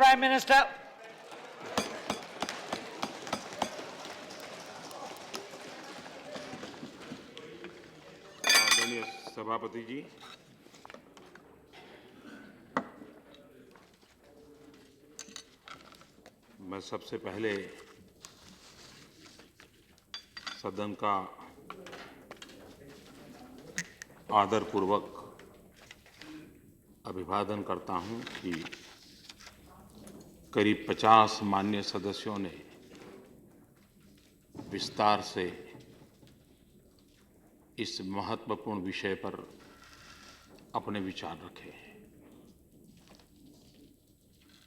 Prime Minister. आदरणीय सभापति जी, मैं सबसे पहले सदन का आदरपूर्वक अभिवादन करता हूं कि करीब 50 माननीय सदस्यों ने विस्तार से इस महत्वपूर्ण विषय पर अपने विचार रखे।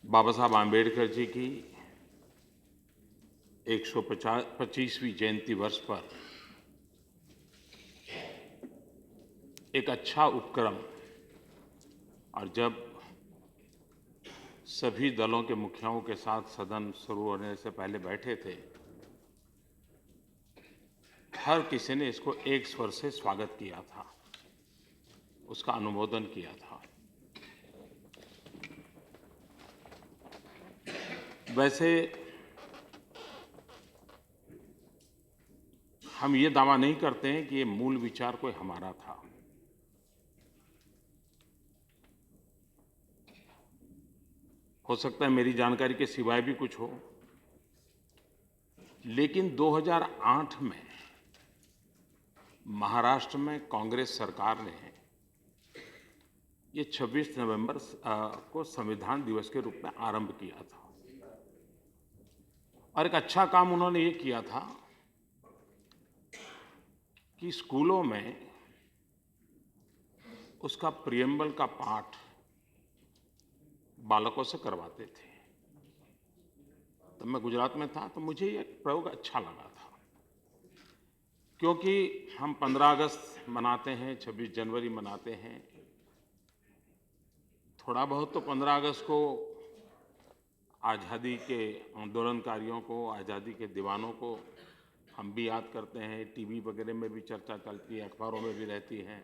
बाबा साहब आम्बेडकर जी की 125वीं जयंती वर्ष पर एक अच्छा उपक्रम, और जब सभी दलों के मुखियाओं के साथ सदन शुरू होने से पहले बैठे थे, हर किसी ने इसको एक स्वर से स्वागत किया था, उसका अनुमोदन किया था। वैसे हम ये दावा नहीं करते हैं कि ये मूल विचार कोई हमारा था। हो सकता है मेरी जानकारी के सिवाय भी कुछ हो, लेकिन 2008 में महाराष्ट्र में कांग्रेस सरकार ने ये 26 नवंबर को संविधान दिवस के रूप में आरंभ किया था, और एक अच्छा काम उन्होंने ये किया था कि स्कूलों में उसका प्रियम्बल का पाठ बालकों से करवाते थे। तब मैं गुजरात में था, तो मुझे ये प्रयोग अच्छा लगा था, क्योंकि हम 15 अगस्त मनाते हैं, 26 जनवरी मनाते हैं। थोड़ा बहुत तो 15 अगस्त को आज़ादी के आंदोलनकारियों को, आज़ादी के दीवानों को हम भी याद करते हैं। टीवी वगैरह में भी चर्चा चलती है, अखबारों में भी रहती है।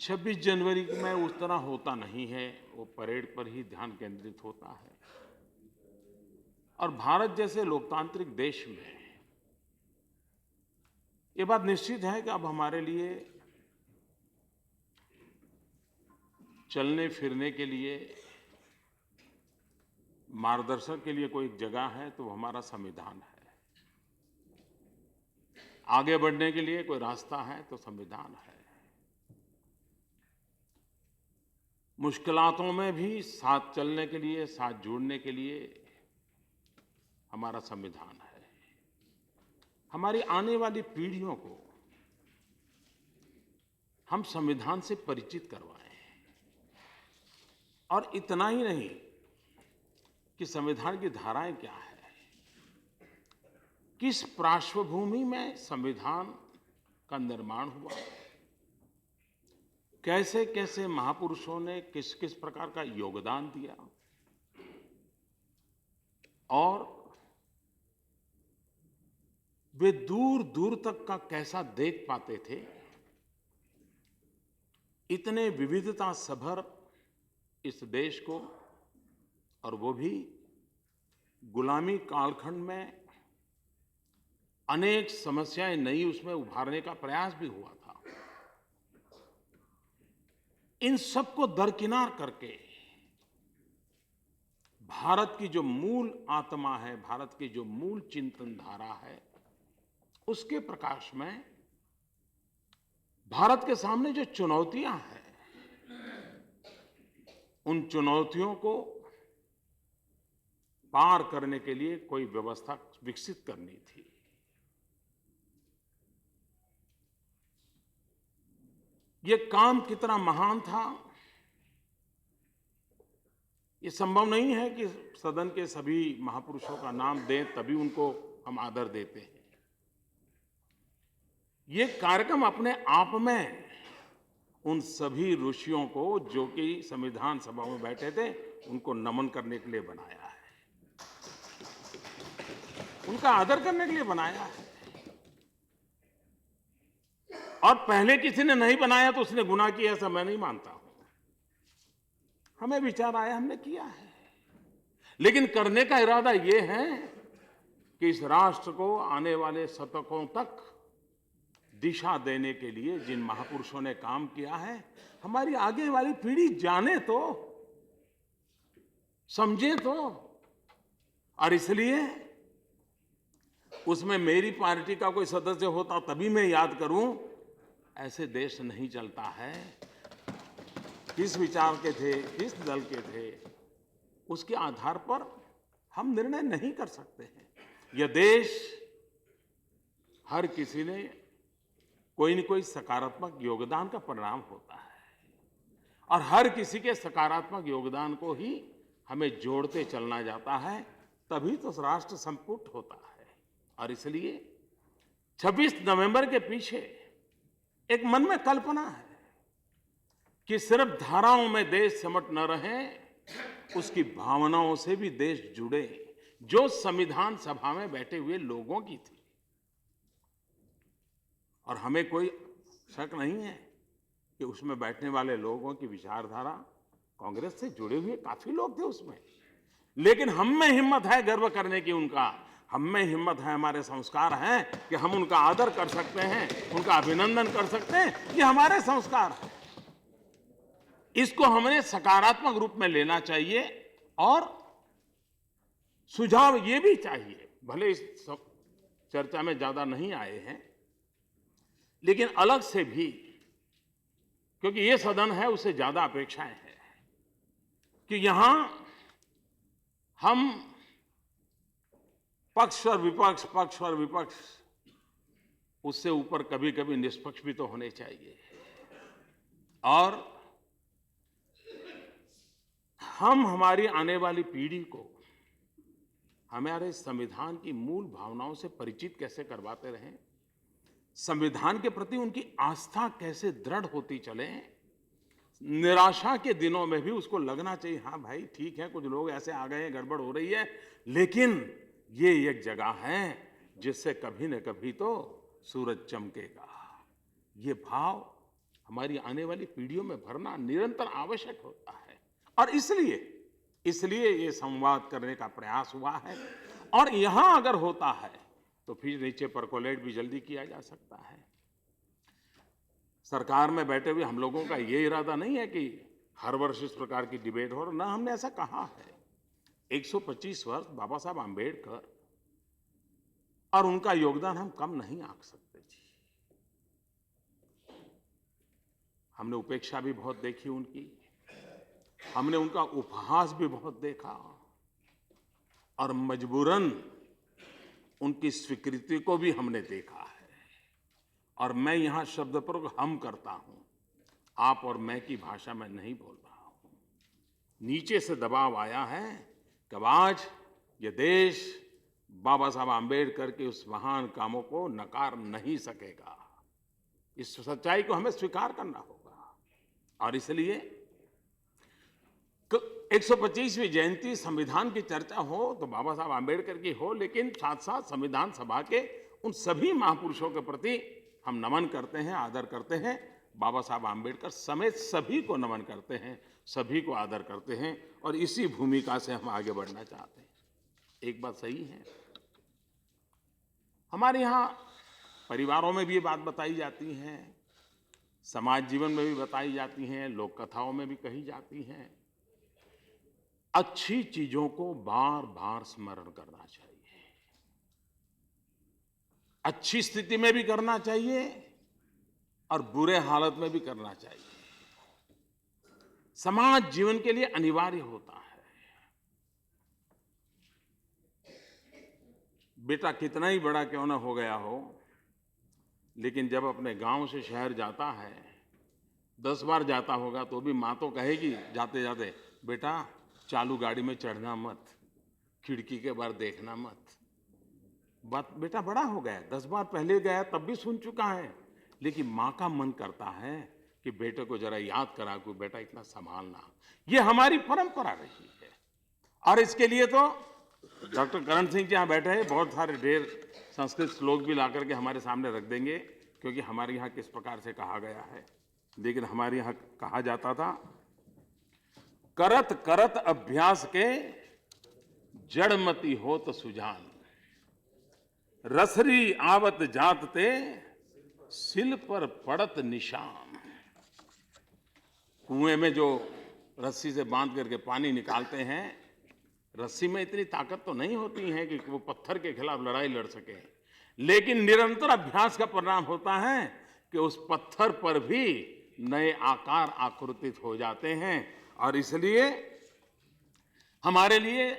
26 जनवरी में उस तरह होता नहीं है, वो परेड पर ही ध्यान केंद्रित होता है। और भारत जैसे लोकतांत्रिक देश में ये बात निश्चित है कि अब हमारे लिए चलने फिरने के लिए, मार्गदर्शन के लिए कोई जगह है तो वो हमारा संविधान है। आगे बढ़ने के लिए कोई रास्ता है तो संविधान है। मुश्किलातों में भी साथ चलने के लिए, साथ जुड़ने के लिए हमारा संविधान है। हमारी आने वाली पीढ़ियों को हम संविधान से परिचित करवाएं, और इतना ही नहीं कि संविधान की धाराएं क्या है, किस पृष्ठभूमि में संविधान का निर्माण हुआ, कैसे कैसे महापुरुषों ने किस किस प्रकार का योगदान दिया, और वे दूर दूर तक का कैसा देख पाते थे। इतने विविधता सभर इस देश को, और वो भी गुलामी कालखंड में अनेक समस्याएं नई उसमें उभारने का प्रयास भी हुआ था। इन सबको दरकिनार करके भारत की जो मूल आत्मा है, भारत की जो मूल चिंतन धारा है, उसके प्रकाश में भारत के सामने जो चुनौतियां हैं, उन चुनौतियों को पार करने के लिए कोई व्यवस्था विकसित करनी थी। ये काम कितना महान था, ये संभव नहीं है कि सदन के सभी महापुरुषों का नाम दें तभी उनको हम आदर देते हैं। ये कार्यक्रम अपने आप में उन सभी ऋषियों को जो कि संविधान सभा में बैठे थे, उनको नमन करने के लिए बनाया है, उनका आदर करने के लिए बनाया है। और पहले किसी ने नहीं बनाया तो उसने गुनाह किया, ऐसा मैं नहीं मानता हूं। हमें विचार आया, हमने किया है। लेकिन करने का इरादा ये है कि इस राष्ट्र को आने वाले शतकों तक दिशा देने के लिए जिन महापुरुषों ने काम किया है, हमारी आगे वाली पीढ़ी जाने तो, समझे तो। और इसलिए उसमें मेरी पार्टी का कोई सदस्य होता तभी मैं याद करूं, ऐसे देश नहीं चलता है। किस विचार के थे, किस दल के थे, उसके आधार पर हम निर्णय नहीं कर सकते हैं। यह देश हर किसी ने कोई न कोई सकारात्मक योगदान का परिणाम होता है, और हर किसी के सकारात्मक योगदान को ही हमें जोड़ते चलना जाता है, तभी तो राष्ट्र संपुट होता है। और इसलिए 26 नवंबर के पीछे एक मन में कल्पना है कि सिर्फ धाराओं में देश सिमट न रहे, उसकी भावनाओं से भी देश जुड़े, जो संविधान सभा में बैठे हुए लोगों की थी। और हमें कोई शक नहीं है कि उसमें बैठने वाले लोगों की विचारधारा कांग्रेस से जुड़े हुए काफी लोग थे उसमें। लेकिन हम में हिम्मत है गर्व करने की उनका, हम में हिम्मत है, हमारे संस्कार हैं कि हम उनका आदर कर सकते हैं, उनका अभिनंदन कर सकते हैं। ये हमारे संस्कार हैं, इसको हमने सकारात्मक रूप में लेना चाहिए। और सुझाव ये भी चाहिए, भले इस चर्चा में ज्यादा नहीं आए हैं, लेकिन अलग से भी, क्योंकि ये सदन है, उससे ज्यादा अपेक्षाएं हैं कि यहां हम पक्ष और विपक्ष उससे ऊपर कभी कभी निष्पक्ष भी तो होने चाहिए। और हम हमारी आने वाली पीढ़ी को हमारे संविधान की मूल भावनाओं से परिचित कैसे करवाते रहें, संविधान के प्रति उनकी आस्था कैसे दृढ़ होती चले। निराशा के दिनों में भी उसको लगना चाहिए, हाँ भाई ठीक है, कुछ लोग ऐसे आ गए हैं, गड़बड़ हो रही है, लेकिन ये एक जगह है जिससे कभी न कभी तो सूरज चमकेगा। ये भाव हमारी आने वाली पीढ़ियों में भरना निरंतर आवश्यक होता है। और इसलिए ये संवाद करने का प्रयास हुआ है। और यहां अगर होता है तो फिर नीचे परकोलेट भी जल्दी किया जा सकता है। सरकार में बैठे हुए हम लोगों का ये इरादा नहीं है कि हर वर्ष इस प्रकार की डिबेट हो, ना हमने ऐसा कहा है। 125 वर्ष बाबा साहब आम्बेडकर और उनका योगदान हम कम नहीं आंक सकते जी। हमने उपेक्षा भी बहुत देखी उनकी, हमने उनका उपहास भी बहुत देखा, और मजबूरन उनकी स्वीकृति को भी हमने देखा है। और मैं यहां शब्द प्रयोग हम करता हूं, आप और मैं की भाषा में नहीं बोल रहा हूं। नीचे से दबाव आया है कि आज ये देश बाबा साहब आम्बेडकर के उस महान कामों को नकार नहीं सकेगा। इस सच्चाई को हमें स्वीकार करना होगा। और इसलिए 125वीं जयंती संविधान की चर्चा हो तो बाबा साहब आम्बेडकर की हो, लेकिन साथ साथ संविधान सभा के उन सभी महापुरुषों के प्रति हम नमन करते हैं, आदर करते हैं। बाबा साहब आम्बेडकर समेत सभी को नमन करते हैं, सभी को आदर करते हैं, और इसी भूमिका से हम आगे बढ़ना चाहते हैं। एक बात सही है, हमारे यहाँ परिवारों में भी ये बात बताई जाती है, समाज जीवन में भी बताई जाती हैं, लोक कथाओं में भी कही जाती हैं, अच्छी चीजों को बार बार स्मरण करना चाहिए, अच्छी स्थिति में भी करना चाहिए और बुरे हालत में भी करना चाहिए। समाज जीवन के लिए अनिवार्य होता है। बेटा कितना ही बड़ा क्यों ना हो गया हो, लेकिन जब अपने गांव से शहर जाता है, 10 बार जाता होगा तो भी माँ तो कहेगी जाते जाते, बेटा चालू गाड़ी में चढ़ना मत, खिड़की के बाहर देखना मत। बात बेटा बड़ा हो गया, 10 बार पहले गया तब भी सुन चुका है, लेकिन माँ का मन करता है कि बेटे को जरा याद करा कि बेटा इतना संभालना। ये हमारी परंपरा रही है। और इसके लिए तो डॉक्टर करण सिंह जी यहाँ बैठे हैं, बहुत सारे ढेर संस्कृत श्लोक भी ला करके हमारे सामने रख देंगे, क्योंकि हमारे यहाँ किस प्रकार से कहा गया है। लेकिन हमारे यहाँ कहा जाता था, करत करत अभ्यास के जड़मती होत सुजान, रसरी आवत जातते, सिल पर पड़त निशान। कुएं में जो रस्सी से बांध करके पानी निकालते हैं, रस्सी में इतनी ताकत तो नहीं होती है कि वो पत्थर के खिलाफ लड़ाई लड़ सके, लेकिन निरंतर अभ्यास का परिणाम होता है कि उस पत्थर पर भी नए आकार आकृतित हो जाते हैं। और इसलिए हमारे लिए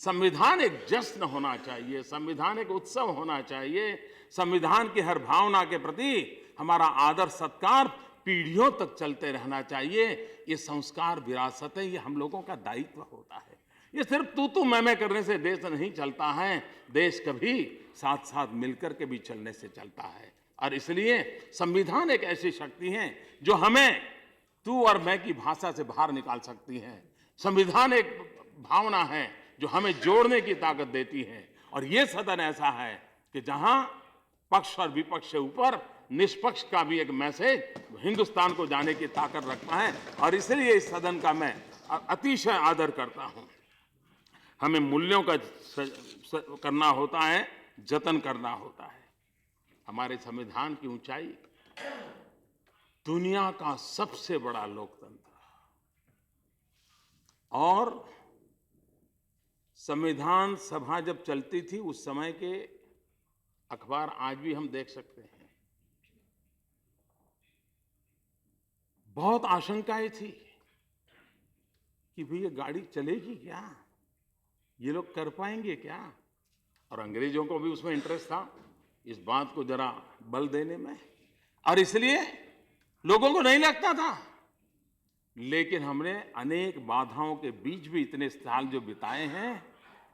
संविधान एक जश्न होना चाहिए, संविधान एक उत्सव होना चाहिए। संविधान की हर भावना के प्रति हमारा आदर सत्कार पीढ़ियों तक चलते रहना चाहिए। ये संस्कार विरासत है, ये हम लोगों का दायित्व होता है। ये सिर्फ तू मैं करने से देश नहीं चलता है, देश कभी साथ साथ मिलकर के भी चलने से चलता है। और इसलिए संविधान एक ऐसी शक्ति है जो हमें तू और मैं की भाषा से बाहर निकाल सकती है। संविधान एक भावना है जो हमें जोड़ने की ताकत देती है। और ये सदन ऐसा है कि जहां पक्ष और विपक्ष से ऊपर निष्पक्ष का भी एक मैसेज हिंदुस्तान को जाने की ताकत रखता है। और इसलिए इस सदन का मैं अतिशय आदर करता हूं। हमें मूल्यों का करना होता है, जतन करना होता है। हमारे संविधान की ऊंचाई, दुनिया का सबसे बड़ा लोकतंत्र, और संविधान सभा जब चलती थी उस समय के अखबार आज भी हम देख सकते हैं। बहुत आशंकाएं थी कि भाई ये गाड़ी चलेगी क्या, ये लोग कर पाएंगे क्या। और अंग्रेजों को भी उसमें इंटरेस्ट था इस बात को जरा बल देने में, और इसलिए लोगों को नहीं लगता था। लेकिन हमने अनेक बाधाओं के बीच भी इतने साल जो बिताए हैं,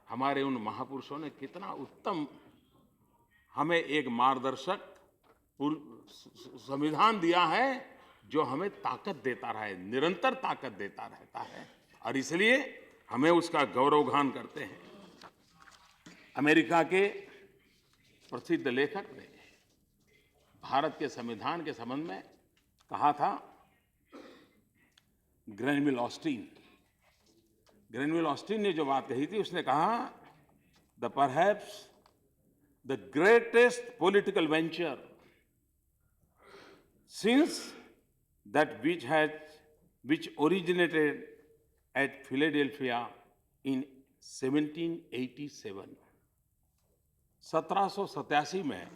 हमारे उन महापुरुषों ने कितना उत्तम हमें एक मार्गदर्शक संविधान दिया है जो हमें ताकत देता रहा है, निरंतर ताकत देता रहता है। और इसलिए हमें उसका गौरवगान करते हैं। अमेरिका के प्रसिद्ध लेखक ने भारत के संविधान के संबंध में कहा था, ग्रेनविल ऑस्टिन ने जो बात कही थी, उसने कहा, the perhaps the greatest political venture since that which originated at Philadelphia in 1787। 1787 में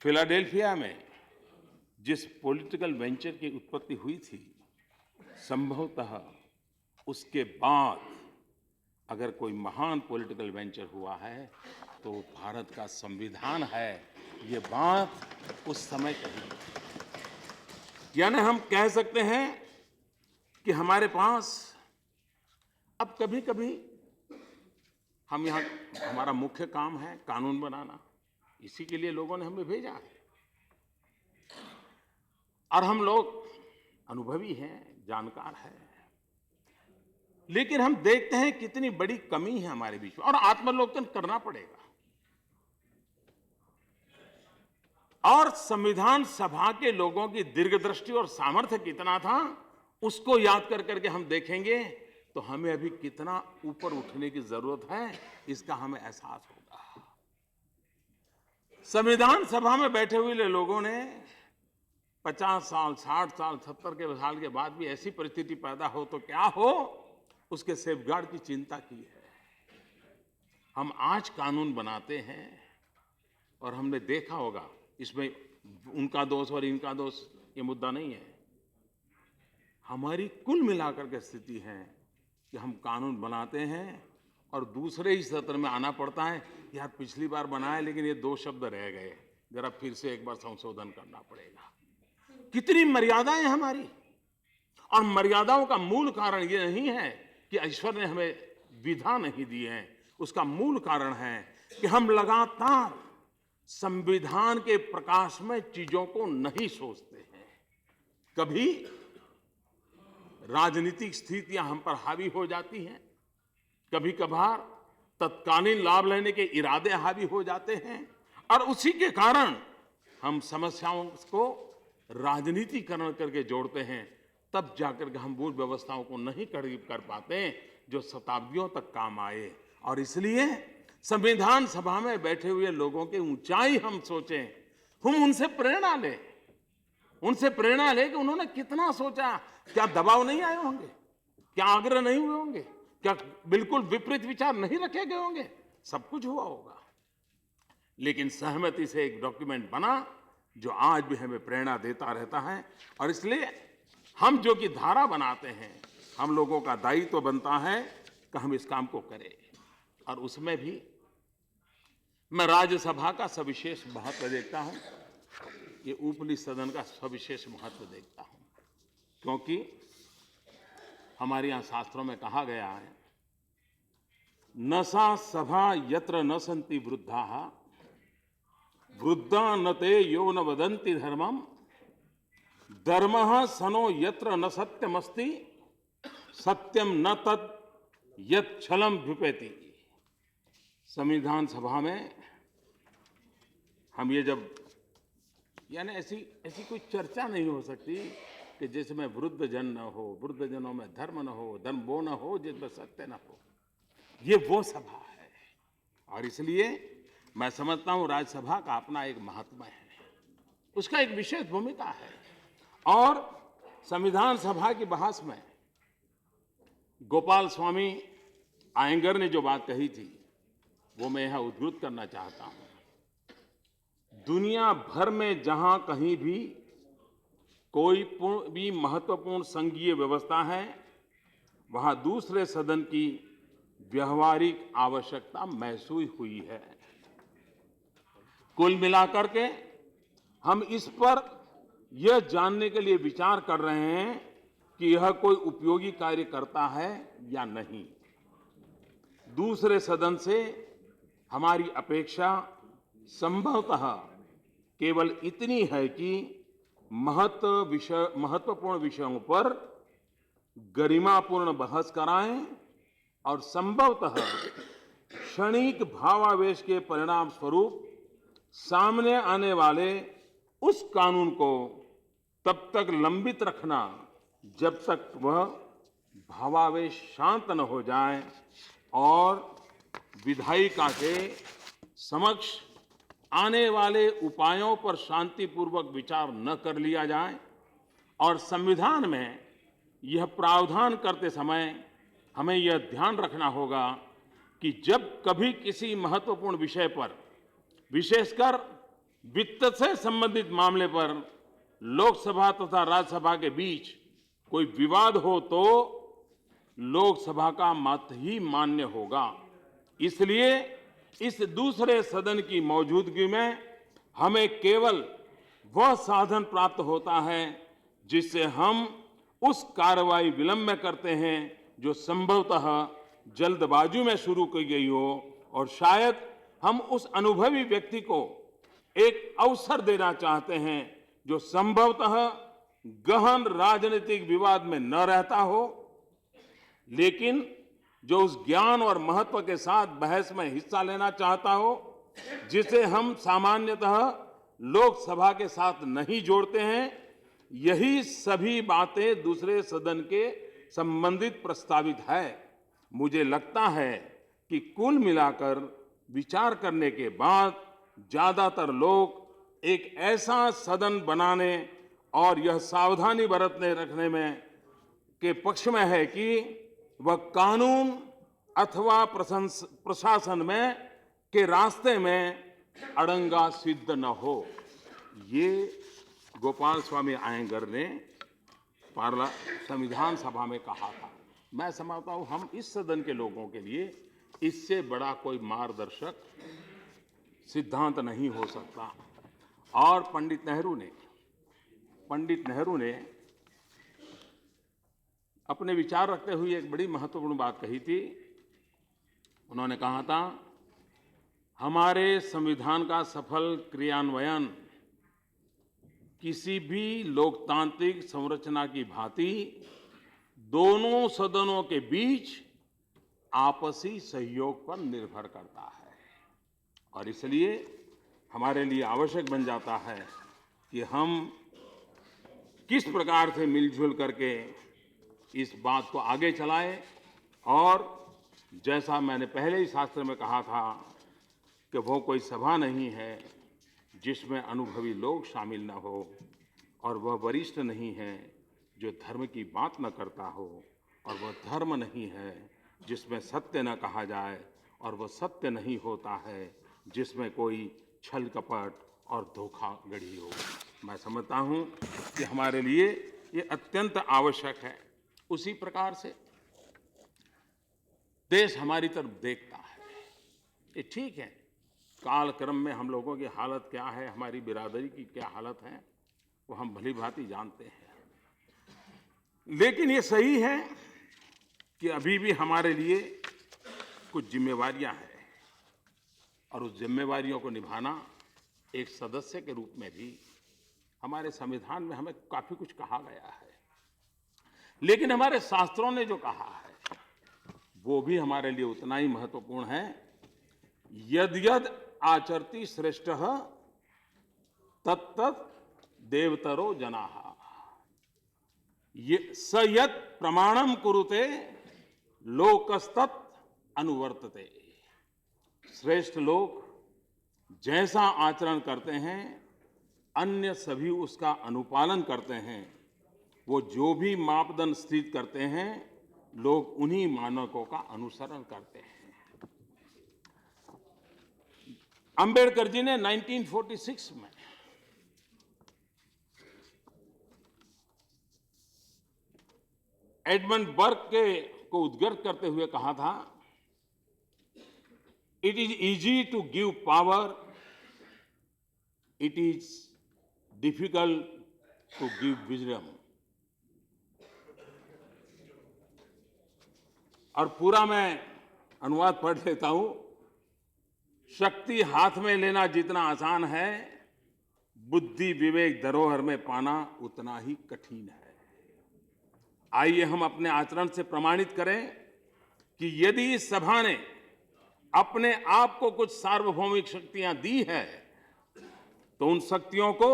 फिलाडेल्फिया में जिस पॉलिटिकल वेंचर की उत्पत्ति हुई थी, संभवतः उसके बाद अगर कोई महान पॉलिटिकल वेंचर हुआ है तो भारत का संविधान है। ये बात उस समय कही। यानी हम कह सकते हैं कि हमारे पास अब कभी कभी हम यहाँ, हमारा मुख्य काम है कानून बनाना, इसी के लिए लोगों ने हमें भेजा है। और हम लोग अनुभवी हैं, जानकार हैं, लेकिन हम देखते हैं कितनी बड़ी कमी है हमारे बीच में, और आत्मावलोकन करना पड़ेगा। और संविधान सभा के लोगों की दीर्घदृष्टि और सामर्थ्य कितना था, उसको याद कर करके हम देखेंगे तो हमें अभी कितना ऊपर उठने की जरूरत है, इसका हमें एहसास होगा। संविधान सभा में बैठे हुए लोगों ने 50 साल, 60 साल, 70 के साल के बाद भी ऐसी परिस्थिति पैदा हो तो क्या हो, उसके सेफगार्ड की चिंता की है। हम आज कानून बनाते हैं और हमने देखा होगा, इसमें उनका दोष और इनका दोष ये मुद्दा नहीं है। हमारी कुल मिलाकर के स्थिति है कि हम कानून बनाते हैं और दूसरे ही सत्र में आना पड़ता है, यार पिछली बार बनाए लेकिन ये 2 शब्द रह गए, जरा फिर से एक बार संशोधन करना पड़ेगा। कितनी मर्यादाएं हमारी। और मर्यादाओं का मूल कारण ये नहीं है कि ईश्वर ने हमें विधा नहीं दी है, उसका मूल कारण है कि हम लगातार संविधान के प्रकाश में चीजों को नहीं सोचते हैं। कभी राजनीतिक स्थितियां हम पर हावी हो जाती हैं, कभी कभार तत्कालीन लाभ लेने के इरादे हावी हो जाते हैं, और उसी के कारण हम समस्याओं को राजनीतिकरण करके जोड़ते हैं। तब जाकर के हम मूल व्यवस्थाओं को नहीं कर पाते हैं जो शताब्दियों तक काम आए। और इसलिए संविधान सभा में बैठे हुए लोगों की ऊंचाई हम सोचें, हम उनसे प्रेरणा लें, उनसे प्रेरणा लें कि उन्होंने कितना सोचा। क्या दबाव नहीं आए होंगे? क्या आग्रह नहीं हुए होंगे? क्या बिल्कुल विपरीत विचार नहीं रखे गए होंगे? सब कुछ हुआ होगा, लेकिन सहमति से एक डॉक्यूमेंट बना जो आज भी हमें प्रेरणा देता रहता है। और इसलिए हम जो कि धारा बनाते हैं, हम लोगों का दायित्व बनता है कि हम इस काम को करें। और उसमें भी मैं राज्यसभा का सविशेष महत्व देखता हूं, ये ऊपरी सदन का सविशेष महत्व देखता हूं, क्योंकि हमारे यहाँ शास्त्रों में कहा गया है, न सा सभा यत्र न सन्ति वृद्धाः वृद्धा न ते यो न वदन्ति धर्मम् धर्मः सनो यत्र न सत्यमस्ति सत्यम न तत् यत् छलम भ्युपेति। संविधान सभा में हम ये जब, यानी ऐसी कोई चर्चा नहीं हो सकती कि जिसमें वृद्ध जन न हो, वृद्ध जनों में धर्म न हो, धर्म वो न हो जिसमें सत्य न हो। ये वो सभा है। और इसलिए मैं समझता हूं राज्यसभा का अपना एक महात्मा है, उसका एक विशेष भूमिका है। और संविधान सभा की बहस में गोपाल स्वामी आयंगर ने जो बात कही थी वो मैं यहां उद्धृत करना चाहता हूं। दुनिया भर में जहां कहीं भी कोई भी महत्वपूर्ण संघीय व्यवस्था है, वहां दूसरे सदन की व्यवहारिक आवश्यकता महसूस हुई है। कुल मिलाकर के हम इस पर यह जानने के लिए विचार कर रहे हैं कि यह कोई उपयोगी कार्य करता है या नहीं। दूसरे सदन से हमारी अपेक्षा संभवतः केवल इतनी है कि महत्वपूर्ण विषयों पर गरिमापूर्ण बहस कराएं और संभवतः क्षणिक भावावेश के परिणाम स्वरूप सामने आने वाले उस कानून को तब तक लंबित रखना जब तक वह भावावेश शांत न हो जाए और विधायिका के समक्ष आने वाले उपायों पर शांतिपूर्वक विचार न कर लिया जाए। और संविधान में यह प्रावधान करते समय हमें यह ध्यान रखना होगा कि जब कभी किसी महत्वपूर्ण विषय पर, विशेषकर वित्त से संबंधित मामले पर लोकसभा तथा राज्यसभा के बीच कोई विवाद हो तो लोकसभा का मत ही मान्य होगा। इसलिए इस दूसरे सदन की मौजूदगी में हमें केवल वह साधन प्राप्त होता है जिससे हम उस कार्रवाई विलंब में करते हैं जो संभवतः जल्दबाजी में शुरू की गई हो, और शायद हम उस अनुभवी व्यक्ति को एक अवसर देना चाहते हैं जो संभवतः गहन राजनीतिक विवाद में न रहता हो, लेकिन जो उस ज्ञान और महत्व के साथ बहस में हिस्सा लेना चाहता हो जिसे हम सामान्यतः लोकसभा के साथ नहीं जोड़ते हैं। यही सभी बातें दूसरे सदन के संबंधित प्रस्तावित है। मुझे लगता है कि कुल मिलाकर विचार करने के बाद ज्यादातर लोग एक ऐसा सदन बनाने और यह सावधानी बरतने रखने में के पक्ष में है कि वह कानून अथवा प्रशासन में के रास्ते में अड़ंगा सिद्ध न हो। ये गोपाल स्वामी आयंगर ने संविधान सभा में कहा था। मैं समझता हूं हम इस सदन के लोगों के लिए इससे बड़ा कोई मार्गदर्शक सिद्धांत नहीं हो सकता। और पंडित नेहरू ने अपने विचार रखते हुए एक बड़ी महत्वपूर्ण बात कही थी। उन्होंने कहा था, हमारे संविधान का सफल क्रियान्वयन किसी भी लोकतांत्रिक संरचना की भांति दोनों सदनों के बीच आपसी सहयोग पर निर्भर करता है। और इसलिए हमारे लिए आवश्यक बन जाता है कि हम किस प्रकार से मिलजुल करके इस बात को आगे चलाएं और जैसा मैंने पहले ही शास्त्र में कहा था कि वो कोई सभा नहीं है जिसमें अनुभवी लोग शामिल न हो, और वह वरिष्ठ नहीं है जो धर्म की बात न करता हो, और वह धर्म नहीं है जिसमें सत्य न कहा जाए, और वह सत्य नहीं होता है जिसमें कोई छल कपट और धोखाधड़ी हो। मैं समझता हूँ कि हमारे लिए ये अत्यंत आवश्यक है। उसी प्रकार से देश हमारी तरफ देखता है। ये ठीक है, कालक्रम में हम लोगों की हालत क्या है, हमारी बिरादरी की क्या हालत है, वो हम भली भांति जानते हैं। लेकिन ये सही है कि अभी भी हमारे लिए कुछ जिम्मेवारियां हैं, और उस जिम्मेवारियों को निभाना एक सदस्य के रूप में भी हमारे संविधान में हमें काफी कुछ कहा गया है। लेकिन हमारे शास्त्रों ने जो कहा है वो भी हमारे लिए उतना ही महत्वपूर्ण है। यद यद आचरति श्रेष्ठः तत्तत् देवतरो जनाः, ये स यत् प्रमाणम कुरुते लोकस्तत् अनुवर्तते। श्रेष्ठ लोग जैसा आचरण करते हैं अन्य सभी उसका अनुपालन करते हैं। वो जो भी मापदंड स्थित करते हैं लोग उन्हीं मानकों का अनुसरण करते हैं। अंबेडकर जी ने 1946 में एडमंड बर्क को उद्गर्त करते हुए कहा था, it is easy to give power, it is difficult to give wisdom. और पूरा मैं अनुवाद पढ़ लेता हूं। शक्ति हाथ में लेना जितना आसान है, बुद्धि विवेक धरोहर में पाना उतना ही कठिन है। आइए हम अपने आचरण से प्रमाणित करें कि यदि इस सभा ने अपने आप को कुछ सार्वभौमिक शक्तियां दी है तो उन शक्तियों को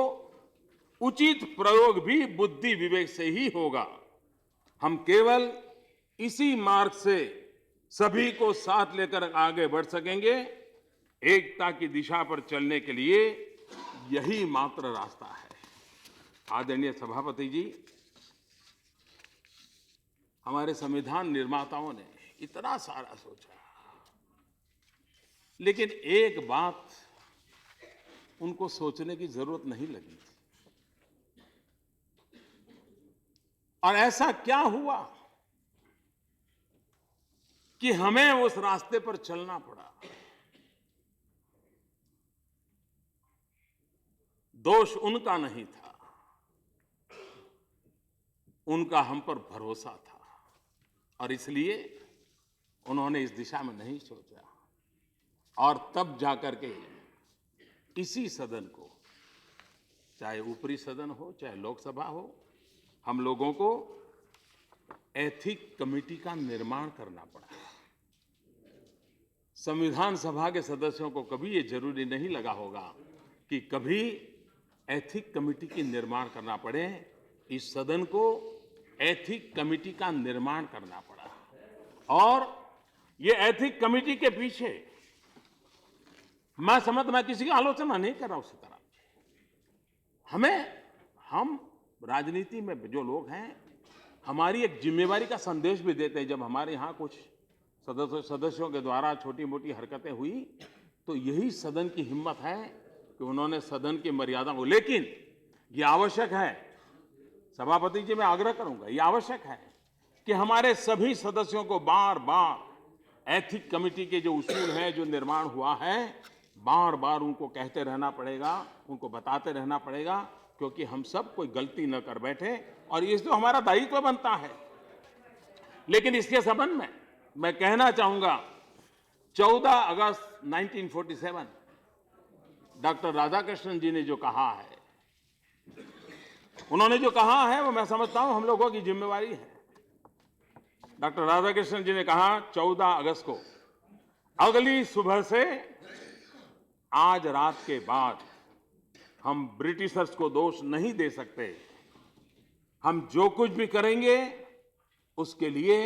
उचित प्रयोग भी बुद्धि विवेक से ही होगा। हम केवल इसी मार्ग से सभी को साथ लेकर आगे बढ़ सकेंगे। एकता की दिशा पर चलने के लिए यही मात्र रास्ता है। आदरणीय सभापति जी, हमारे संविधान निर्माताओं ने इतना सारा सोचा, लेकिन एक बात उनको सोचने की जरूरत नहीं लगी थी। और ऐसा क्या हुआ कि हमें उस रास्ते पर चलना पड़ा? दोष उनका नहीं था, उनका हम पर भरोसा था, और इसलिए उन्होंने इस दिशा में नहीं सोचा। और तब जाकर के इसी सदन को, चाहे ऊपरी सदन हो चाहे लोकसभा हो, हम लोगों को एथिक कमेटी का निर्माण करना पड़ा। संविधान सभा के सदस्यों को कभी ये जरूरी नहीं लगा होगा कि कभी एथिक कमेटी की निर्माण करना पड़े। इस सदन को एथिक कमेटी का निर्माण करना पड़ा। और ये एथिक कमेटी के पीछे मैं किसी की आलोचना नहीं कर रहा। उसी तरह हम राजनीति में जो लोग हैं, हमारी एक जिम्मेवारी का संदेश भी देते हैं। जब हमारे यहाँ कुछ सदस्यों के द्वारा छोटी मोटी हरकतें हुई तो यही सदन की हिम्मत है कि उन्होंने सदन की मर्यादा को, लेकिन ये आवश्यक है, सभापति जी मैं आग्रह करूंगा, ये आवश्यक है कि हमारे सभी सदस्यों को बार बार एथिक कमेटी के जो उसूल हैं, जो निर्माण हुआ है, बार बार उनको कहते रहना पड़ेगा, उनको बताते रहना पड़ेगा, क्योंकि हम सब कोई गलती न कर बैठे, और ये तो हमारा दायित्व बनता है। लेकिन इसके संबंध में मैं कहना चाहूंगा, 14 अगस्त 1947 डॉक्टर राधाकृष्णन जी ने जो कहा है, उन्होंने जो कहा है वो मैं समझता हूं हम लोगों की जिम्मेवारी है। डॉक्टर राधाकृष्णन जी ने कहा 14 अगस्त को, अगली सुबह से आज रात के बाद हम ब्रिटिशर्स को दोष नहीं दे सकते। हम जो कुछ भी करेंगे उसके लिए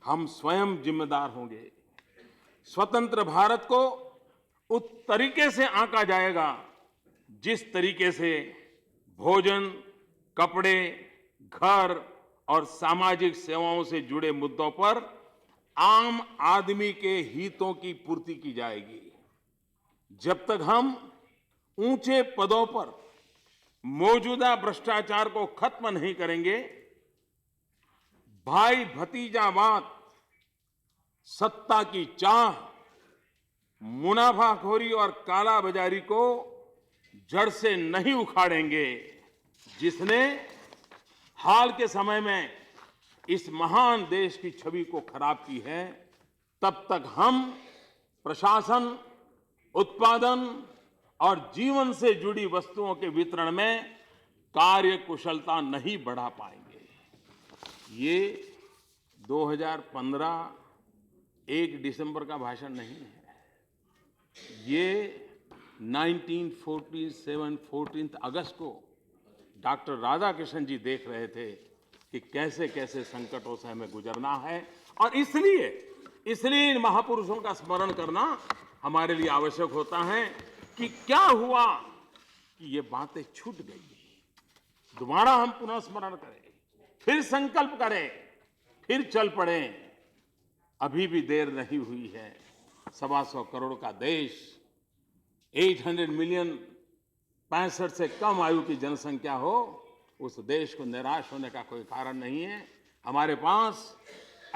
हम स्वयं जिम्मेदार होंगे। स्वतंत्र भारत को उस तरीके से आंका जाएगा जिस तरीके से भोजन, कपड़े, घर और सामाजिक सेवाओं से जुड़े मुद्दों पर आम आदमी के हितों की पूर्ति की जाएगी। जब तक हम ऊंचे पदों पर मौजूदा भ्रष्टाचार को खत्म नहीं करेंगे, भाई भतीजावाद, सत्ता की चाह, मुनाफाखोरी और कालाबाजारी को जड़ से नहीं उखाड़ेंगे, जिसने हाल के समय में इस महान देश की छवि को खराब की है, तब तक हम प्रशासन, उत्पादन और जीवन से जुड़ी वस्तुओं के वितरण में कार्य कुशलता नहीं बढ़ा पाएंगे। ये 2015 1 दिसंबर का भाषण नहीं है। ये 14 अगस्त को डॉक्टर राधाकृष्णन जी देख रहे थे कि कैसे कैसे संकटों से हमें गुजरना है, और इसलिए इन महापुरुषों का स्मरण करना हमारे लिए आवश्यक होता है कि क्या हुआ कि ये बातें छूट गई। दोबारा हम पुनः स्मरण करें, फिर संकल्प करें, फिर चल पड़े। अभी भी देर नहीं हुई है। 125 करोड़ का देश, 800 मिलियन 65 से कम आयु की जनसंख्या हो, उस देश को निराश होने का कोई कारण नहीं है। हमारे पास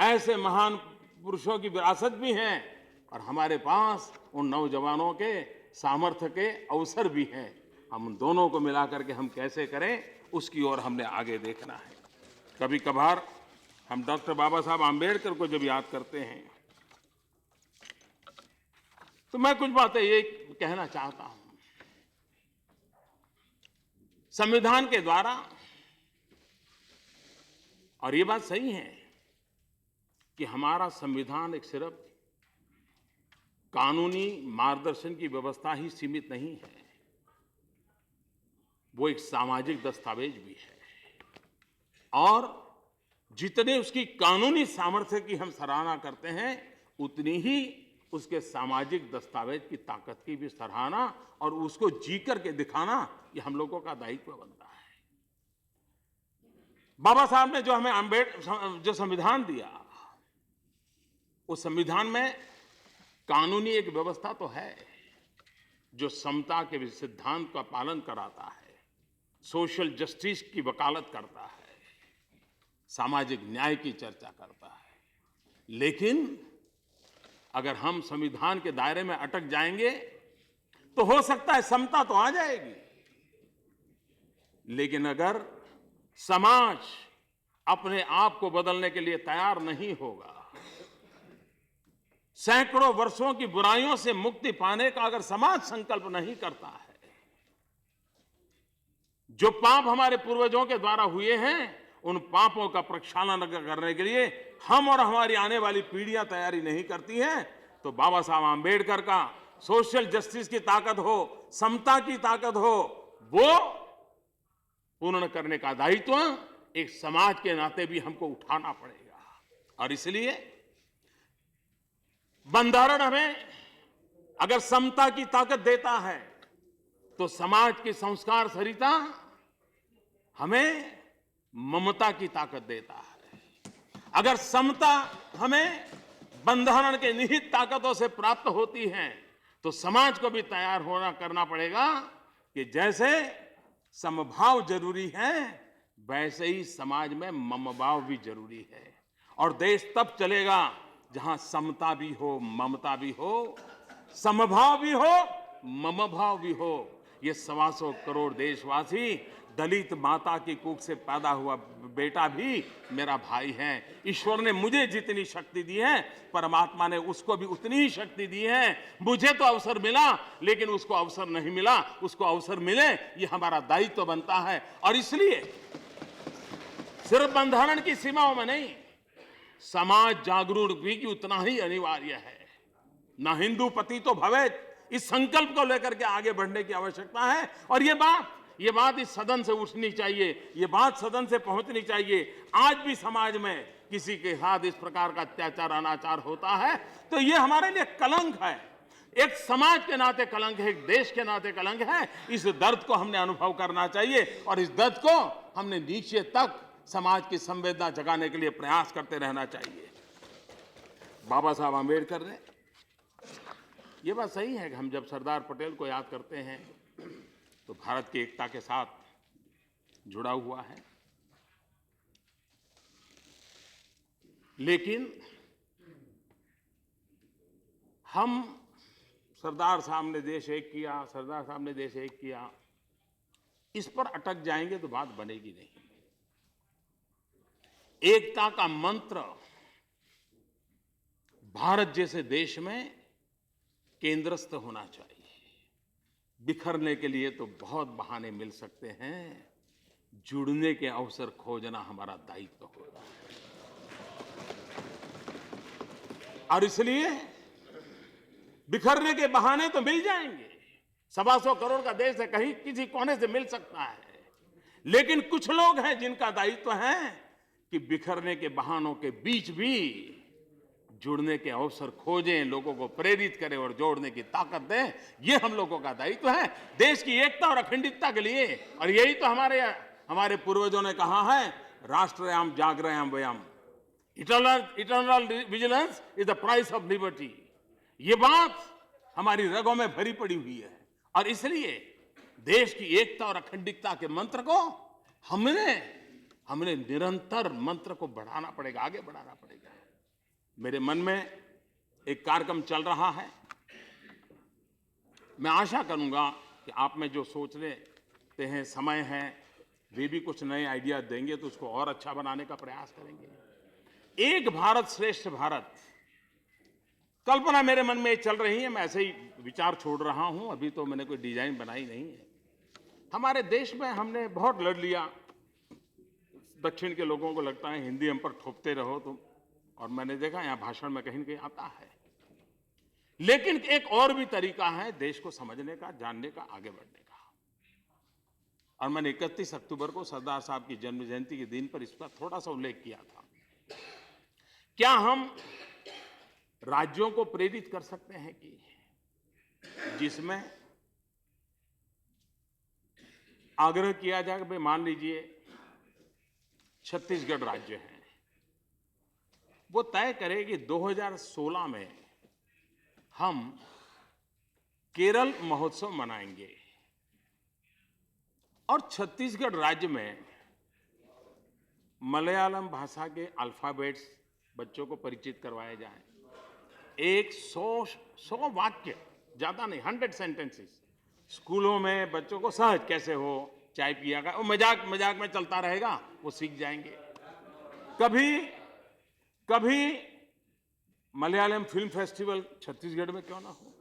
ऐसे महान पुरुषों की विरासत भी है और हमारे पास उन नौजवानों के सामर्थ्य के अवसर भी हैं। हम दोनों को मिलाकर के हम कैसे करें, उसकी ओर हमने आगे देखना है। कभी कभार हम डॉक्टर बाबा साहब आम्बेडकर को जब याद करते हैं तो मैं कुछ बातें ये कहना चाहता हूं। संविधान के द्वारा, और ये बात सही है कि हमारा संविधान एक सिर्फ कानूनी मार्गदर्शन की व्यवस्था ही सीमित नहीं है, वो एक सामाजिक दस्तावेज भी है। और जितने उसकी कानूनी सामर्थ्य की हम सराहना करते हैं, उतनी ही उसके सामाजिक दस्तावेज की ताकत की भी सराहना और उसको जी करके दिखाना, ये हम लोगों का दायित्व बनता है। बाबा साहब ने जो हमें जो संविधान दिया, उस संविधान में कानूनी एक व्यवस्था तो है जो समता के सिद्धांत का पालन कराता है, सोशल जस्टिस की वकालत करता है, सामाजिक न्याय की चर्चा करता है। लेकिन अगर हम संविधान के दायरे में अटक जाएंगे तो हो सकता है समता तो आ जाएगी, लेकिन अगर समाज अपने आप को बदलने के लिए तैयार नहीं होगा, सैकड़ों वर्षों की बुराइयों से मुक्ति पाने का अगर समाज संकल्प नहीं करता है, जो पाप हमारे पूर्वजों के द्वारा हुए हैं, उन पापों का प्रक्षालन करने के लिए हम और हमारी आने वाली पीढ़ियां तैयारी नहीं करती हैं, तो बाबा साहब आम्बेडकर का सोशल जस्टिस की ताकत हो, समता की ताकत हो, वो पूर्ण करने का दायित्व एक समाज के नाते भी हमको उठाना पड़ेगा। और इसलिए बंधारण हमें अगर समता की ताकत देता है, तो समाज की संस्कार सरिता हमें ममता की ताकत देता है। अगर समता हमें बंधारण के निहित ताकतों से प्राप्त होती है, तो समाज को भी तैयार होना करना पड़ेगा कि जैसे समभाव जरूरी है, वैसे ही समाज में ममभाव भी जरूरी है। और देश तब चलेगा जहां समता भी हो, ममता भी हो, समभाव भी हो, ममभाव भी हो। ये 125 करोड़ देशवासी, दलित माता की कुख से पैदा हुआ बेटा भी मेरा भाई है। ईश्वर ने मुझे जितनी शक्ति दी है, परमात्मा ने उसको भी उतनी ही शक्ति दी है। मुझे तो अवसर मिला, लेकिन उसको अवसर नहीं मिला। उसको अवसर मिले, ये हमारा दायित्व बनता है। और इसलिए सिर्फ बंधारण की सीमाओं में नहीं, समाज जागरूक भी उतना ही अनिवार्य है। ना हिंदू पति तो भवेत्, इस संकल्प को लेकर के आगे बढ़ने की आवश्यकता है। और ये बात ये बात इस सदन से उठनी चाहिए, ये बात सदन से पहुंचनी चाहिए। आज भी समाज में किसी के साथ इस प्रकार का अत्याचार अनाचार होता है तो ये हमारे लिए कलंक है, एक समाज के नाते कलंक है, एक देश के नाते कलंक है। इस दर्द को हमने अनुभव करना चाहिए और इस दर्द को हमने नीचे तक समाज की संवेदना जगाने के लिए प्रयास करते रहना चाहिए। बाबा साहब आंबेडकर ने, ये बात सही है कि हम जब सरदार पटेल को याद करते हैं तो भारत की एकता के साथ जुड़ा हुआ है, लेकिन हम सरदार साहब ने देश एक किया, सरदार साहब ने देश एक किया, इस पर अटक जाएंगे तो बात बनेगी नहीं। एकता का मंत्र भारत जैसे देश में केंद्रस्थ होना चाहिए। बिखरने के लिए तो बहुत बहाने मिल सकते हैं, जुड़ने के अवसर खोजना हमारा दायित्व होगा। और इसलिए बिखरने के बहाने तो मिल जाएंगे, 125 करोड़ का देश है, कहीं किसी कोने से मिल सकता है, लेकिन कुछ लोग हैं जिनका दायित्व है कि बिखरने के बहानों के बीच भी जुड़ने के अवसर खोजें, लोगों को प्रेरित करें और जोड़ने की ताकत दें। ये हम लोगों का दायित्व है देश की एकता और अखंडितता के लिए। और यही तो हमारे पूर्वजों ने कहा है, राष्ट्रयाम जागरयाम वयम, eternal vigilance is the price of liberty. ये बात हमारी रगों में भरी पड़ी हुई है और इसलिए देश की एकता और अखंडितता के मंत्र को हमने निरंतर मंत्र को बढ़ाना पड़ेगा, आगे बढ़ाना पड़ेगा। मेरे मन में एक कार्यक्रम चल रहा है, मैं आशा करूंगा कि आप में जो सोच लेते हैं, समय है, वे भी कुछ नए आइडिया देंगे तो उसको और अच्छा बनाने का प्रयास करेंगे। एक भारत श्रेष्ठ भारत कल्पना मेरे मन में चल रही है, मैं ऐसे ही विचार छोड़ रहा हूं, अभी तो मैंने कोई डिजाइन बनाई नहीं है। हमारे देश में हमने बहुत लड़ लिया, दक्षिण के लोगों को लगता है हिंदी हम पर थोपते रहो तुम, और मैंने देखा यहाँ भाषण में कहीं न कहीं आता है, लेकिन एक और भी तरीका है देश को समझने का, जानने का, आगे बढ़ने का। और मैंने 31 अक्टूबर को सरदार साहब की जन्म जयंती के दिन पर इस पर थोड़ा सा उल्लेख किया था। क्या हम राज्यों को प्रेरित कर सकते हैं कि जिसमें आग्रह किया जाए कि भाई मान लीजिए छत्तीसगढ़ राज्य है, वो तय करे कि 2016 में हम केरल महोत्सव मनाएंगे और छत्तीसगढ़ राज्य में मलयालम भाषा के अल्फाबेट्स बच्चों को परिचित करवाए जाएं। एक 100 वाक्य, ज्यादा नहीं, 100 सेंटेंसेस स्कूलों में बच्चों को सहज कैसे हो, चाय पिया का, वो मजाक मजाक में चलता रहेगा, वो सीख जाएंगे। कभी मलयालम फिल्म फेस्टिवल छत्तीसगढ़ में क्यों ना हो,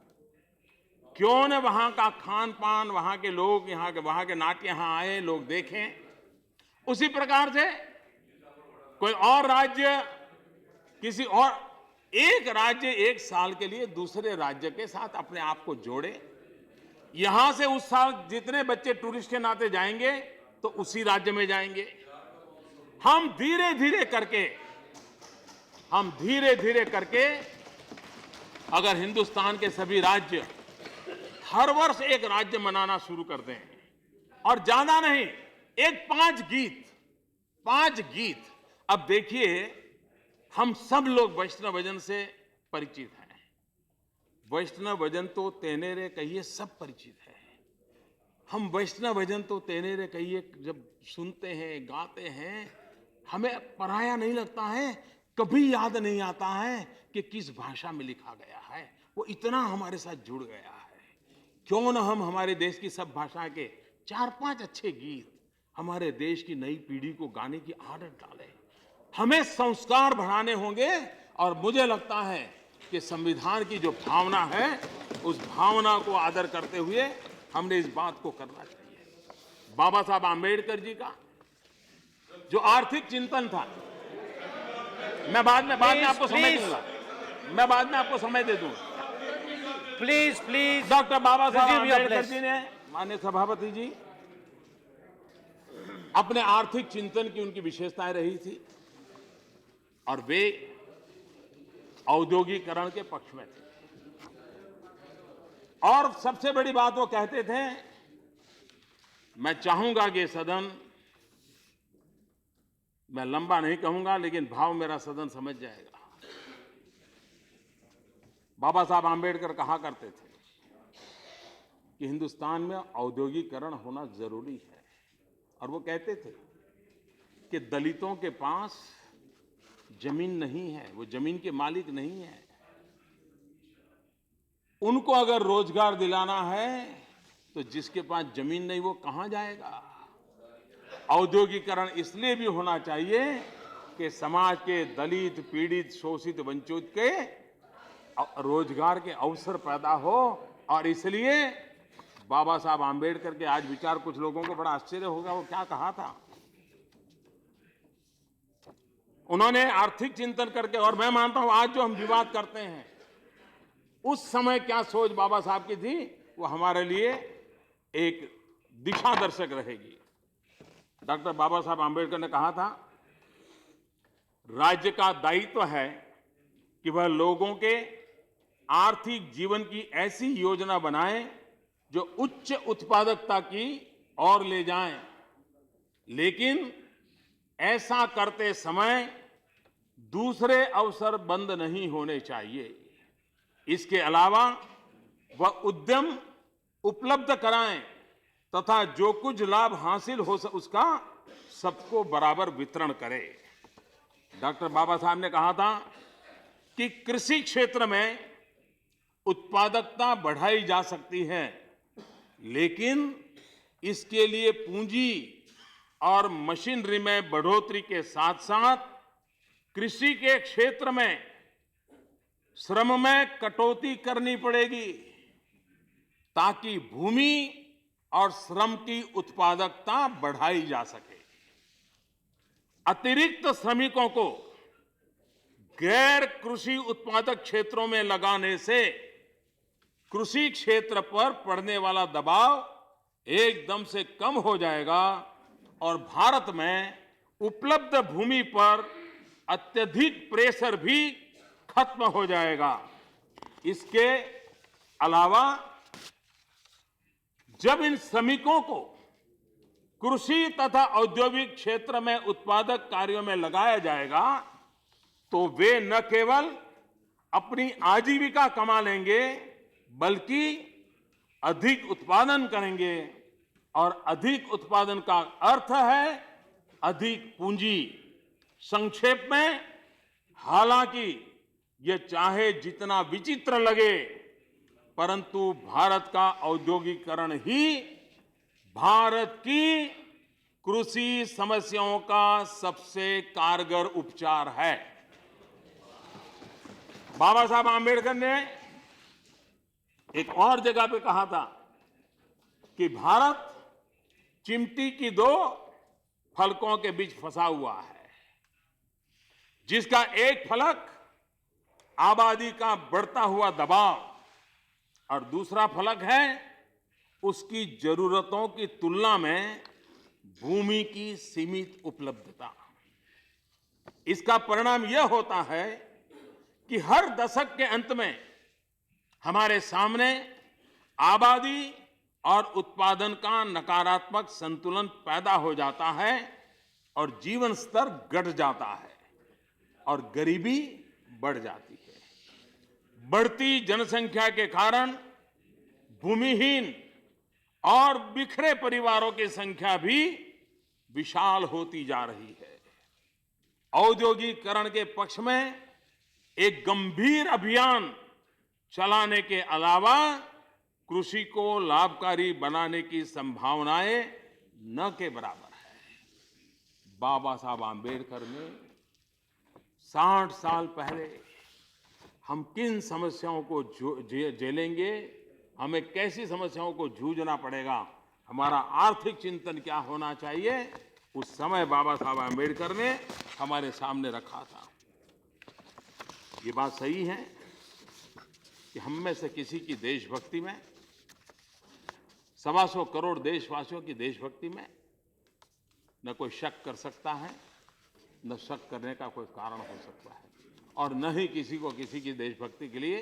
क्यों न वहां का खान पान, वहां के लोग, वहां के नाट्य यहां आए, लोग देखें। उसी प्रकार से कोई और राज्य, किसी और एक राज्य एक साल के लिए दूसरे राज्य के साथ अपने आप को जोड़े। यहां से उस साल जितने बच्चे टूरिस्ट के नाते जाएंगे तो उसी राज्य में जाएंगे। हम धीरे धीरे करके अगर हिंदुस्तान के सभी राज्य हर वर्ष एक राज्य मनाना शुरू कर दें, और ज्यादा नहीं, एक 5 गीत। अब देखिए, हम सब लोग वैष्णवजन से परिचित हैं। वैष्णवजन तो तेनेरे कहिए सब परिचित है। हम वैष्णवजन तो तेनेरे कहिए जब सुनते हैं, गाते हैं, हमें पराया नहीं लगता है, कभी याद नहीं आता है कि किस भाषा में लिखा गया है। वो इतना हमारे साथ जुड़ गया है। क्यों न हम हमारे देश की सब भाषा के 4-5 अच्छे गीत हमारे देश की नई पीढ़ी को गाने की आदत डालें। हमें संस्कार बढ़ाने होंगे और मुझे लगता है कि संविधान की जो भावना है, उस भावना को आदर करते हुए हमने इस बात को करना चाहिए। बाबा साहब आंबेडकर जी का जो आर्थिक चिंतन था, मैं बाद में आपको समय दूंगा, मैं बाद में आपको समय दे दूंगा। प्लीज डॉक्टर बाबा साहब आंबेडकर जी ने, माननीय सभापति जी, अपने आर्थिक चिंतन की उनकी विशेषताएं रही थी और वे औद्योगिकरण के पक्ष में थे। और सबसे बड़ी बात वो कहते थे, मैं चाहूंगा कि सदन, मैं लंबा नहीं कहूंगा लेकिन भाव मेरा सदन समझ जाएगा। बाबा साहब आंबेडकर कहा करते थे कि हिंदुस्तान में औद्योगिकरण होना जरूरी है। और वो कहते थे कि दलितों के पास जमीन नहीं है, वो जमीन के मालिक नहीं है, उनको अगर रोजगार दिलाना है तो जिसके पास जमीन नहीं वो कहां जाएगा। औद्योगिकरण इसलिए भी होना चाहिए कि समाज के दलित, पीड़ित, शोषित, वंचित के रोजगार के अवसर पैदा हो। और इसलिए बाबा साहब आंबेडकर के आज विचार कुछ लोगों को बड़ा आश्चर्य होगा, वो क्या कहा था। उन्होंने आर्थिक चिंतन करके, और मैं मानता हूं आज जो हम विवाद करते हैं, उस समय क्या सोच बाबा साहब की थी, वो हमारे लिए एक दिशा दर्शक रहेगी। डॉक्टर बाबा साहब आंबेडकर ने कहा था, राज्य का दायित्व है कि वह लोगों के आर्थिक जीवन की ऐसी योजना बनाए जो उच्च उत्पादकता की ओर ले जाएं, लेकिन ऐसा करते समय दूसरे अवसर बंद नहीं होने चाहिए। इसके अलावा वह उद्यम उपलब्ध कराएं तथा जो कुछ लाभ हासिल हो उसका सबको बराबर वितरण करें। डॉक्टर बाबा साहब ने कहा था कि कृषि क्षेत्र में उत्पादकता बढ़ाई जा सकती है, लेकिन इसके लिए पूंजी और मशीनरी में बढ़ोतरी के साथ साथ कृषि के क्षेत्र में श्रम में कटौती करनी पड़ेगी ताकि भूमि और श्रम की उत्पादकता बढ़ाई जा सके। अतिरिक्त श्रमिकों को गैर कृषि उत्पादक क्षेत्रों में लगाने से कृषि क्षेत्र पर पड़ने वाला दबाव एकदम से कम हो जाएगा और भारत में उपलब्ध भूमि पर अत्यधिक प्रेशर भी खत्म हो जाएगा। इसके अलावा जब इन श्रमिकों को कृषि तथा औद्योगिक क्षेत्र में उत्पादक कार्यों में लगाया जाएगा तो वे न केवल अपनी आजीविका कमा लेंगे बल्कि अधिक उत्पादन करेंगे, और अधिक उत्पादन का अर्थ है अधिक पूंजी। संक्षेप में, हालांकि यह चाहे जितना विचित्र लगे, परंतु भारत का औद्योगिकरण ही भारत की कृषि समस्याओं का सबसे कारगर उपचार है। बाबा साहब आंबेडकर ने एक और जगह पे कहा था कि भारत चिमटी की दो फलकों के बीच फंसा हुआ है, जिसका एक फलक आबादी का बढ़ता हुआ दबाव और दूसरा फलक है उसकी जरूरतों की तुलना में भूमि की सीमित उपलब्धता। इसका परिणाम यह होता है कि हर दशक के अंत में हमारे सामने आबादी और उत्पादन का नकारात्मक संतुलन पैदा हो जाता है और जीवन स्तर घट जाता है और गरीबी बढ़ जाती है। बढ़ती जनसंख्या के कारण भूमिहीन और बिखरे परिवारों की संख्या भी विशाल होती जा रही है। औद्योगिकरण के पक्ष में एक गंभीर अभियान चलाने के अलावा कृषि को लाभकारी बनाने की संभावनाएं न के बराबर है। बाबा साहब आंबेडकर ने 60 साल पहले हम किन समस्याओं को झेलेंगे, हमें कैसी समस्याओं को जूझना पड़ेगा, हमारा आर्थिक चिंतन क्या होना चाहिए, उस समय बाबा साहब आंबेडकर ने हमारे सामने रखा था। ये बात सही है कि हम में से किसी की देशभक्ति में, 125 करोड़ देशवासियों की देशभक्ति में न कोई शक कर सकता है, न शक करने का कोई कारण हो सकता है, और न ही किसी को किसी की देशभक्ति के लिए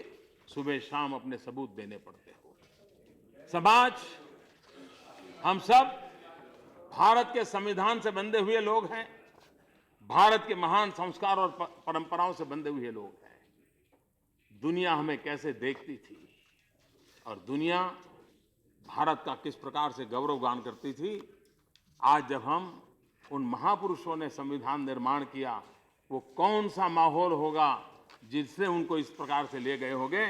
सुबह शाम अपने सबूत देने पड़ते हो। समाज, हम सब भारत के संविधान से बंधे हुए लोग हैं, भारत के महान संस्कार और परंपराओं से बंधे हुए लोग हैं। दुनिया हमें कैसे देखती थी और दुनिया भारत का किस प्रकार से गौरवगान करती थी, आज जब हम उन महापुरुषों ने संविधान निर्माण किया, वो कौन सा माहौल होगा जिससे उनको इस प्रकार से ले गए होंगे।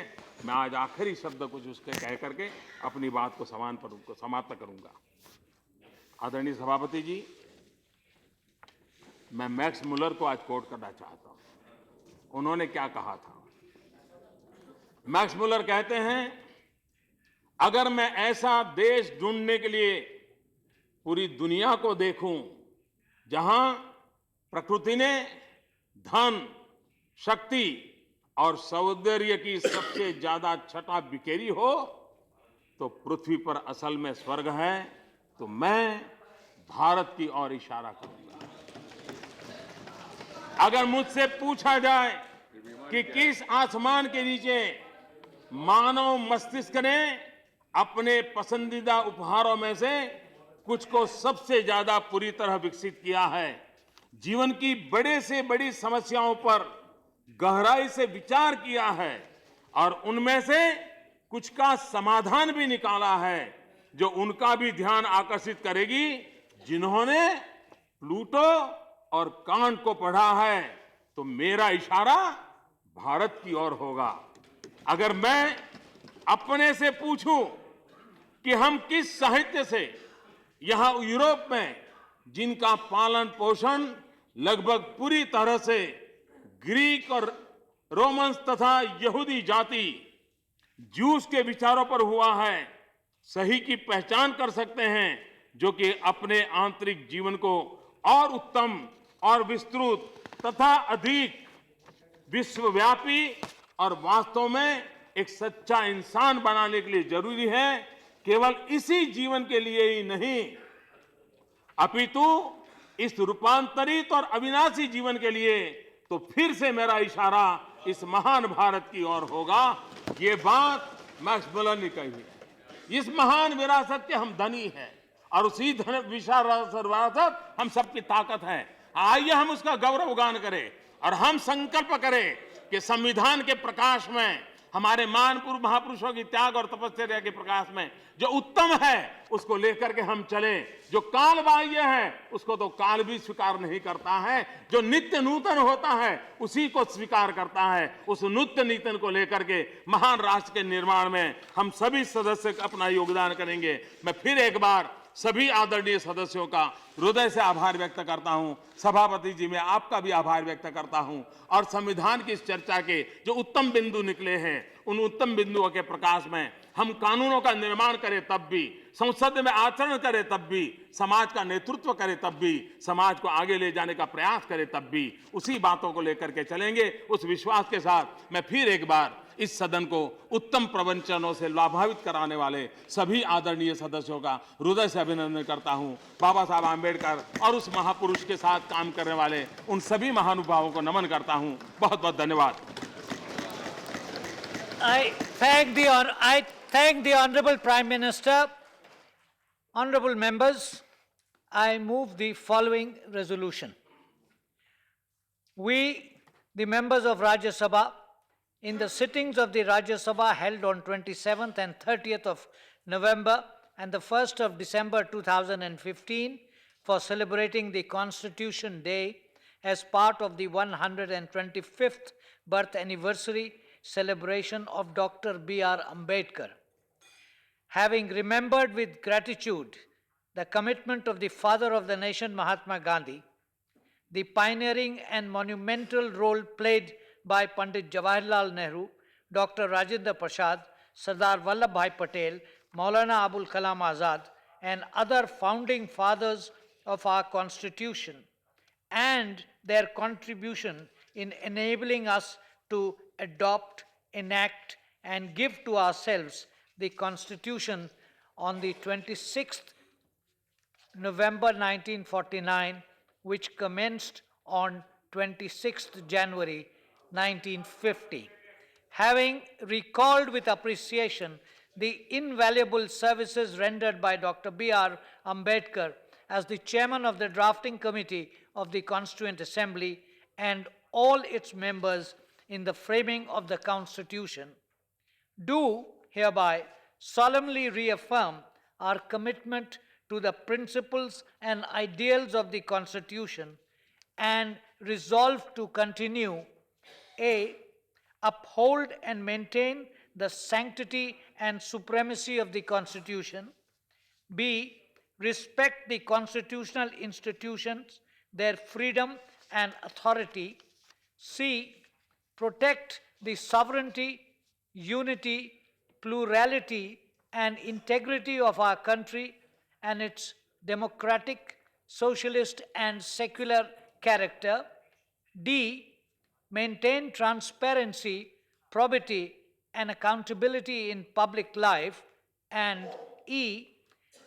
मैं आज आखिरी शब्द कुछ उसके कह करके अपनी बात को समाप्त करूंगा। आदरणीय सभापति जी, मैं मैक्स मुलर को आज कोट करना चाहता हूं। उन्होंने क्या कहा था? मैक्स मुलर कहते हैं, अगर मैं ऐसा देश ढूंढने के लिए पूरी दुनिया को देखूं जहां प्रकृति ने धन, शक्ति और सौंदर्य की सबसे ज्यादा छटा बिखेरी हो, तो पृथ्वी पर असल में स्वर्ग है, तो मैं भारत की ओर इशारा करूंगा। अगर मुझसे पूछा जाए कि किस आसमान के नीचे मानव मस्तिष्क ने अपने पसंदीदा उपहारों में से कुछ को सबसे ज्यादा पूरी तरह विकसित किया है, जीवन की बड़े से बड़ी समस्याओं पर गहराई से विचार किया है और उनमें से कुछ का समाधान भी निकाला है, जो उनका भी ध्यान आकर्षित करेगी, जिन्होंने प्लूटो और कांट को पढ़ा है, तो मेरा इशारा भारत की ओर होगा। अगर मैं अपने से पूछूं कि हम किस साहित्य से यहां यूरोप में, जिनका पालन पोषण लगभग पूरी तरह से ग्रीक और रोमन्स तथा यहूदी जाति जूस के विचारों पर हुआ है, सही की पहचान कर सकते हैं, जो कि अपने आंतरिक जीवन को और उत्तम और विस्तृत तथा अधिक विश्वव्यापी और वास्तव में एक सच्चा इंसान बनाने के लिए जरूरी है। केवल इसी जीवन के लिए ही नहीं, अपितु इस रूपांतरित और अविनाशी जीवन के लिए तो फिर से मेरा इशारा इस महान भारत की ओर होगा। ये बात मैक्स मुलर ने कही है। इस महान विरासत के हम धनी हैं और उसी विशाल विरासत हम सबकी ताकत है। आइए हम उसका गौरवगान करें और हम संकल्प करें कि संविधान के प्रकाश में, हमारे महान महापुरुषों की त्याग और तपस्या के प्रकाश में जो उत्तम है उसको लेकर के हम चलें। जो काल बाह्य है उसको तो काल भी स्वीकार नहीं करता है, जो नित्य नूतन होता है उसी को स्वीकार करता है। उस नित्य नूतन को लेकर के महान राष्ट्र के निर्माण में हम सभी सदस्य अपना योगदान करेंगे। मैं फिर एक बार सभी आदरणीय सदस्यों का हृदय से आभार व्यक्त करता हूं। सभापति जी, मैं आपका भी आभार व्यक्त करता हूं और संविधान की इस चर्चा के जो उत्तम बिंदु निकले हैं, उन उत्तम बिंदुओं के प्रकाश में हम कानूनों का निर्माण करें तब भी, संसद में आचरण करें तब भी, समाज का नेतृत्व करें तब भी, समाज को आगे ले जाने का प्रयास करें तब भी, उसी बातों को लेकर के चलेंगे। उस विश्वास के साथ मैं फिर एक बार इस सदन को उत्तम प्रवचनों से लाभान्वित कराने वाले सभी आदरणीय सदस्यों का हृदय से अभिनंदन करता हूं। बाबा साहब आंबेडकर और उस महापुरुष के साथ काम करने वाले उन सभी महानुभावों को नमन करता हूं। बहुत बहुत धन्यवाद। I thank the Honorable Prime Minister. Honorable members, I move the following resolution. We, the members of Rajya Sabha, in the sittings of the Rajya Sabha held on 27th and 30th of November and the 1st of December 2015 for celebrating the Constitution Day as part of the 125th birth anniversary celebration of Dr. B.R. Ambedkar. Having remembered with gratitude the commitment of the father of the nation, Mahatma Gandhi, the pioneering and monumental role played by Pandit Jawaharlal Nehru, Dr. Rajendra Prasad, Sardar Vallabhbhai Patel, Maulana Abul Kalam Azad, and other founding fathers of our Constitution, and their contribution in enabling us to adopt, enact, and give to ourselves the Constitution on the 26th November 1949, which commenced on 26th January 1950. Having recalled with appreciation the invaluable services rendered by Dr. B.R. Ambedkar as the chairman of the drafting committee of the Constituent Assembly and all its members in the framing of the Constitution, do hereby solemnly reaffirm our commitment to the principles and ideals of the Constitution and resolve to continue a. Uphold and maintain the sanctity and supremacy of the Constitution. B. Respect the constitutional institutions, their freedom and authority. C. Protect the sovereignty, unity, plurality, and integrity of our country and its democratic, socialist, and secular character. D. Maintain transparency, probity, and accountability in public life. And E.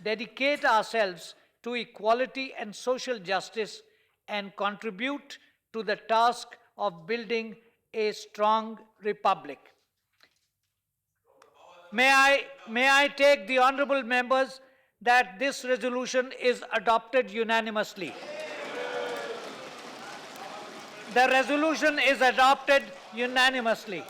Dedicate ourselves to equality and social justice and contribute to the task of building a strong republic. May I take the honorable members that this resolution is adopted unanimously. The resolution is adopted unanimously.